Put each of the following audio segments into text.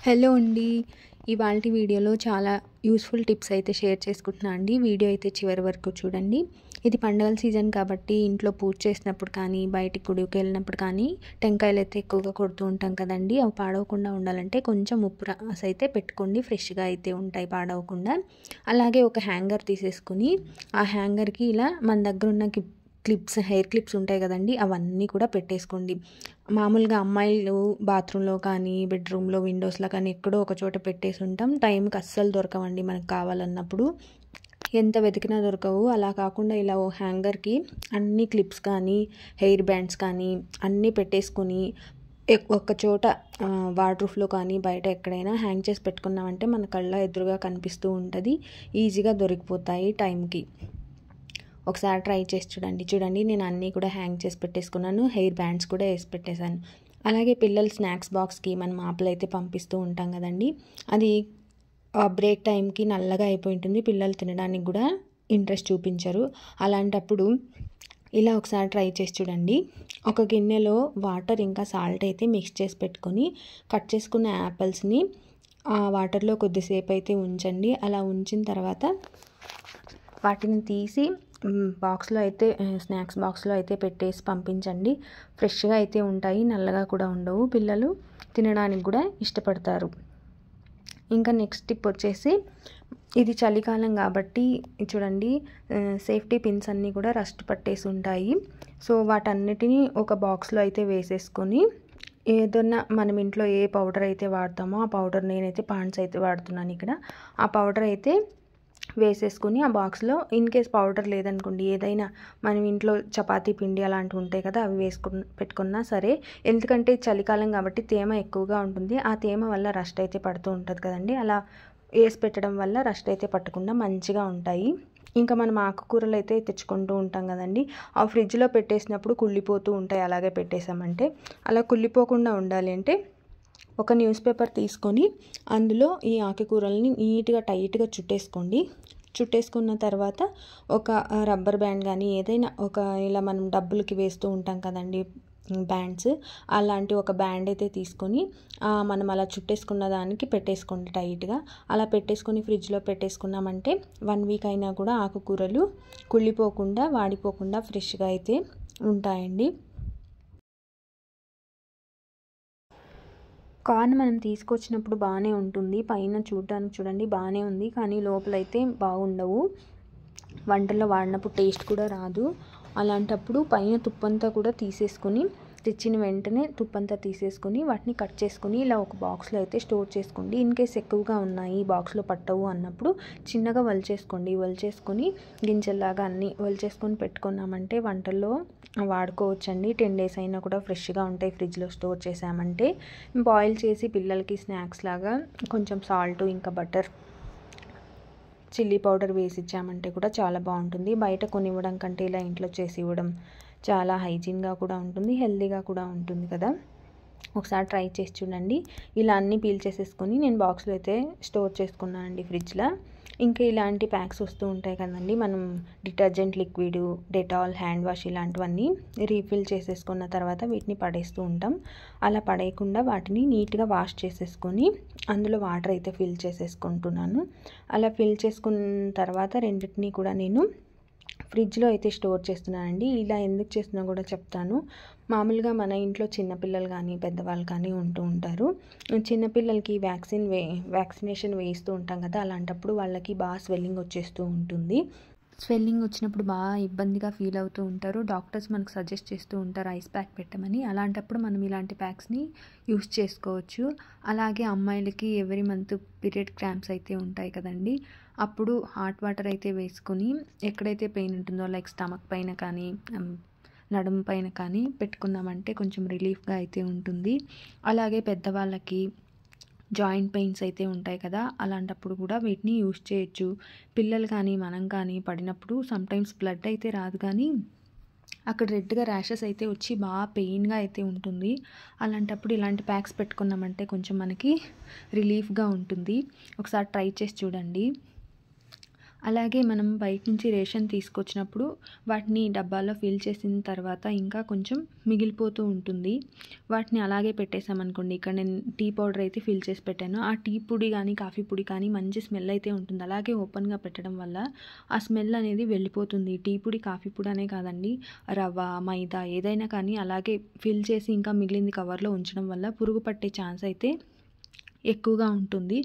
Hello అండి. ఇవాల్టి వీడియోలో చాలా యూస్‌ఫుల్ టిప్స్ అయితే షేర్ చేసుకుంటున్నా అండి. వీడియో అయితే చివరి వరకు చూడండి. ఇది పండగల సీజన్ కాబట్టి ఇంట్లో పూజ చేసినప్పుడు కానీ, బయటికి గుడికెళ్ళినప్పుడు కానీ టెంకాయలైతే ఎక్కువగా కొడుతూ ఉంటాం కదండీ! అవి పాడవకుండా ఉండాలంటే కొంచెం ఉప్పు రాసైతే పెట్టుకోండి. ఫ్రెష్‌గా అయితే ఉంటాయి పాడవకుండా. అలాగే ఒక హ్యాంగర్ తీసేసుకొని ఆ హ్యాంగర్‌కి ఇలా మన దగ్గరున్న క్లిప్స్, హెయిర్ క్లిప్స్ ఉంటాయి కదండీ! అవన్నీ కూడా పెట్టేసుకోండి. మామూలుగా అమ్మాయిలు బాత్రూంలో కానీ, బెడ్రూమ్‌లో, విండోస్‌లో కానీ ఎక్కడో ఒక చోట పెట్టేసి ఉంటాం. టైంకి అస్సలు దొరకవండి మనకు కావాలన్నప్పుడు. ఎంత వెతికినా దొరకవు. అలా కాకుండా ఇలా ఓ హ్యాంగర్‌కి అన్ని క్లిప్స్ కానీ, హెయిర్ బ్యాండ్స్ కానీ అన్నీ పెట్టేసుకొని ఒక చోట వార్డ్‌రోబ్‌లో కానీ, బయట ఎక్కడైనా హ్యాంగ్ చేసి పెట్టుకున్నామంటే మన కళ్ళ ఎదురుగా కనిపిస్తూ ఉంటది. ఈజీగా దొరికిపోతాయి టైంకి. ఒకసారి ట్రై చేసి చూడండి. నేను అన్నీ కూడా హ్యాంగ్ చేసి పెట్టేసుకున్నాను. హెయిర్ బ్యాండ్స్ కూడా వేసి పెట్టేశాను. అలాగే పిల్లలు స్నాక్స్ బాక్స్‌కి మనం ఆపిలైతే పంపిస్తూ ఉంటాం కదండీ! అది బ్రేక్ టైంకి నల్లగా అయిపోయి ఉంటుంది. పిల్లలు తినడానికి కూడా ఇంట్రెస్ట్ చూపించరు. అలాంటప్పుడు ఇలా ఒకసారి ట్రై చేసి చూడండి. ఒక గిన్నెలో వాటర్ ఇంకా సాల్ట్ అయితే మిక్స్ చేసి పెట్టుకొని కట్ చేసుకున్న యాపిల్స్‌ని ఆ వాటర్‌లో కొద్దిసేపు అయితే ఉంచండి. అలా ఉంచిన తర్వాత వాటిని తీసి బాక్స్‌లో అయితే స్నాక్స్ బాక్స్‌లో అయితే పెట్టేసి పంపించండి. ఫ్రెష్‌గా అయితే ఉంటాయి. నల్లగా కూడా ఉండవు. పిల్లలు తినడానికి కూడా ఇష్టపడతారు. ఇంకా నెక్స్ట్ టిప్ వచ్చేసి ఇది చలికాలం కాబట్టి చూడండి, సేఫ్టీ పిన్స్ అన్నీ కూడా రస్ట్ పట్టేసి ఉంటాయి. సో వాటన్నిటిని ఒక బాక్స్‌లో అయితే వేసేసుకొని ఏదన్నా మనం ఇంట్లో ఏ పౌడర్ అయితే వాడతామో ఆ పౌడర్, నేనైతే పాండ్స్ అయితే వాడుతున్నాను ఇక్కడ. ఆ పౌడర్ అయితే వేసేసుకొని ఆ బాక్స్‌లో ఇన్‌కేస్ పౌడర్ లేదనుకోండి, ఏదైనా మనం ఇంట్లో చపాతీ పిండి అలాంటివి ఉంటాయి కదా, అవి పెట్టుకున్నా సరే. ఎందుకంటే చలికాలం కాబట్టి తేమ ఎక్కువగా ఉంటుంది. ఆ తేమ వల్ల రస్ట్ అయితే పడుతూ ఉంటుంది కదండీ! అలా వేసి పెట్టడం వల్ల రస్ట్ అయితే పట్టకుండా మంచిగా ఉంటాయి. ఇంకా మనం ఆకుకూరలు అయితే తెచ్చుకుంటూ ఉంటాం కదండీ! ఆ ఫ్రిడ్జ్‌లో పెట్టేసినప్పుడు కుళ్ళిపోతూ ఉంటాయి అలాగే పెట్టేసామంటే. అలా కుళ్ళిపోకుండా ఉండాలి అంటే ఒక న్యూస్ పేపర్ తీసుకొని అందులో ఈ ఆకుకూరల్ని నీట్‌గా టైట్‌గా చుట్టేసుకోండి. చుట్టేసుకున్న తర్వాత ఒక రబ్బర్ బ్యాండ్ కానీ ఏదైనా ఒక ఇలా మనం డబ్బులకి వేస్తూ ఉంటాం కదండీ బ్యాండ్స్, అలాంటి ఒక బ్యాండ్ అయితే తీసుకొని మనం అలా చుట్టేసుకున్న దానికి పెట్టేసుకోండి టైట్‌గా. అలా పెట్టేసుకొని ఫ్రిడ్జ్‌లో పెట్టేసుకున్నామంటే 1 వీక్ అయినా కూడా ఆకుకూరలు కుళ్ళిపోకుండా, వాడిపోకుండా ఫ్రెష్‌గా అయితే ఉంటాయండి. కార్న్ మనం తీసుకొచ్చినప్పుడు బాగానే ఉంటుంది. పైన చూడడానికి చూడండి బాగానే ఉంది. కానీ లోపలైతే బాగుండవు. వంటల్లో వాడినప్పుడు టేస్ట్ కూడా రాదు. అలాంటప్పుడు పైన తుప్పంతా కూడా తీసేసుకొని, తెచ్చిన వెంటనే తుప్పంతా తీసేసుకొని వాటిని కట్ చేసుకొని ఇలా ఒక బాక్స్‌లో అయితే స్టోర్ చేసుకోండి. ఇన్‌కేస్ ఎక్కువగా ఉన్నాయి బాక్స్‌లో పట్టవు అన్నప్పుడు చిన్నగా వలిచేసుకోండి. వలిచేసుకొని గింజల్లాగా అన్నీ వలిచేసుకొని పెట్టుకున్నామంటే వంటల్లో వాడుకోవచ్చండి. 10 డేస్ అయినా కూడా ఫ్రెష్‌గా ఉంటాయి ఫ్రిడ్జ్‌లో స్టోర్ చేసామంటే. బాయిల్ చేసి పిల్లలకి స్నాక్స్ లాగా కొంచెం సాల్ట్ ఇంకా బటర్, చిల్లీ పౌడర్ వేసి ఇచ్చామంటే కూడా చాలా బాగుంటుంది. బయట కొనివ్వడం కంటే ఇలా ఇంట్లో చేసి ఇవ్వడం చాలా హైజీన్గా కూడా ఉంటుంది, హెల్తీగా కూడా ఉంటుంది కదా! ఒకసారి ట్రై చేసి చూడండి. ఇలా అన్నీ పీల్ చేసేసుకొని నేను బాక్స్‌లో అయితే స్టోర్ చేసుకున్నానండి ఫ్రిడ్జ్‌లో. ఇంకా ఇలాంటి ప్యాక్స్ వస్తూ ఉంటాయి కదండీ, మనం detergent liquid, Dettol, hand wash ఇలాంటివన్నీ రీఫిల్ చేసేసుకున్న తర్వాత వీటిని పడేస్తూ ఉంటాం. అలా పడేయకుండా వాటిని నీట్‌గా వాష్ చేసేసుకొని అందులో వాటర్ అయితే ఫిల్ చేసేసుకుంటున్నాను. అలా ఫిల్ చేసుకున్న తర్వాత రెండిటిని కూడా నేను ఫ్రిడ్జ్‌లో అయితే స్టోర్ చేస్తున్నానండి. ఇలా ఎందుకు చేస్తున్నా కూడా చెప్తాను. మామూలుగా మన ఇంట్లో చిన్నపిల్లలు కానీ, పెద్దవాళ్ళు కానీ ఉంటూ ఉంటారు. చిన్నపిల్లలకి వ్యాక్సినేషన్ వేయిస్తూ ఉంటాం కదా, అలాంటప్పుడు వాళ్ళకి బాగా స్వెల్లింగ్ వచ్చేస్తూ ఉంటుంది. స్వెల్లింగ్ వచ్చినప్పుడు బాగా ఇబ్బందిగా ఫీల్ అవుతూ ఉంటారు. డాక్టర్స్ మనకు సజెస్ట్ చేస్తూ ఉంటారు ఐస్ ప్యాక్ పెట్టమని. అలాంటప్పుడు మనం ఇలాంటి ప్యాక్స్ని యూస్ చేసుకోవచ్చు. అలాగే అమ్మాయిలకి ఎవ్రీ మంత్ పీరియడ్ క్రాంప్స్ అయితే ఉంటాయి కదండి, అప్పుడు హాట్ వాటర్ అయితే వేసుకొని ఎక్కడైతే పెయిన్ ఉంటుందో లైక్ స్టమక్ పైన కానీ, నడుము పైన కానీ పెట్టుకున్నామంటే కొంచెం రిలీఫ్గా అయితే ఉంటుంది. అలాగే పెద్దవాళ్ళకి జాయింట్ పెయిన్స్ అయితే ఉంటాయి కదా, అలాంటప్పుడు కూడా వీటిని యూస్ చేయొచ్చు. పిల్లలు కానీ మనం కానీ పడినప్పుడు సమ్టైమ్స్ బ్లడ్ అయితే రాదు కానీ అక్కడ రెడ్గా ర్యాషెస్ అయితే వచ్చి బాగా పెయిన్గా అయితే ఉంటుంది. అలాంటప్పుడు ఇలాంటి ప్యాక్స్ పెట్టుకున్నామంటే కొంచెం మనకి రిలీఫ్గా ఉంటుంది. ఒకసారి ట్రై చేసి చూడండి. అలాగే మనం బయట నుంచి రేషన్ తీసుకొచ్చినప్పుడు వాటిని డబ్బాలో ఫిల్ చేసిన తర్వాత ఇంకా కొంచెం మిగిలిపోతూ ఉంటుంది. వాటిని అలాగే పెట్టేసామనుకోండి, ఇక్కడ నేను టీ పౌడర్ అయితే ఫిల్ చేసి పెట్టాను. ఆ టీ పొడి కానీ కాఫీ పొడి కానీ మంచి స్మెల్ అయితే ఉంటుంది. అలాగే ఓపెన్గా పెట్టడం వల్ల ఆ స్మెల్ అనేది వెళ్ళిపోతుంది. టీ పొడి కాఫీ పొడి అనే కాదండి, రవ్వ మైదా ఏదైనా కానీ అలాగే ఫిల్ చేసి ఇంకా మిగిలింది కవర్లో ఉంచడం వల్ల పురుగు పట్టే ఛాన్స్ అయితే ఎక్కువగా ఉంటుంది.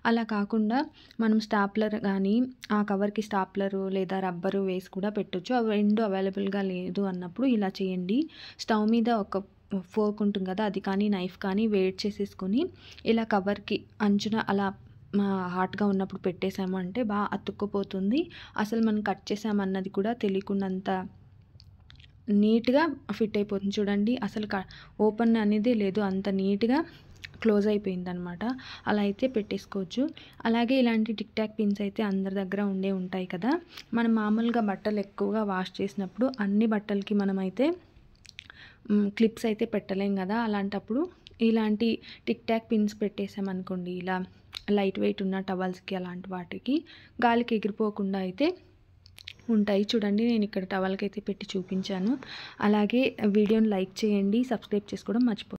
అలా కాకుండా మనం స్టాప్లర్ కానీ ఆ కవర్కి స్టాప్లరు లేదా రబ్బరు వేసి కూడా పెట్టొచ్చు. అవి రెండు అవైలబుల్గా లేదు అన్నప్పుడు ఇలా చేయండి. స్టవ్ మీద ఒక ఫోర్క్ ఉంటుంది కదా, అది కానీ నైఫ్ కానీ వేడి చేసేసుకొని ఇలా కవర్కి అంచున అలా హాట్గా ఉన్నప్పుడు పెట్టేసాము అంటే బాగా అతుక్కుపోతుంది. అసలు మనం కట్ చేసామన్నది కూడా తెలియకున్నంత నీట్గా ఫిట్ అయిపోతుంది. చూడండి, అసలు ఓపెన్ అనేది లేదు, అంత నీట్గా క్లోజ్ అయిపోయిందనమాట. అలా అయితే పెట్టేసుకోవచ్చు. అలాగే ఇలాంటి టిక్ టాక్ పిన్స్ అయితే అందరి దగ్గర ఉంటాయి కదా. మనం మామూలుగా బట్టలు ఎక్కువగా వాష్ చేసినప్పుడు అన్ని బట్టలకి మనమైతే క్లిప్స్ అయితే పెట్టలేం కదా. అలాంటప్పుడు ఇలాంటి టిక్ టాక్ పిన్స్ పెట్టేసామనుకోండి, ఇలా లైట్ వెయిట్ ఉన్న టవల్స్కి అలాంటి వాటికి గాలికి ఎగిరిపోకుండా అయితే ఉంటాయి. చూడండి, నేను ఇక్కడ టవల్కి అయితే పెట్టి చూపించాను. అలాగే వీడియోని లైక్ చేయండి, సబ్స్క్రైబ్ చేసుకోవడం మర్చిపోకండి.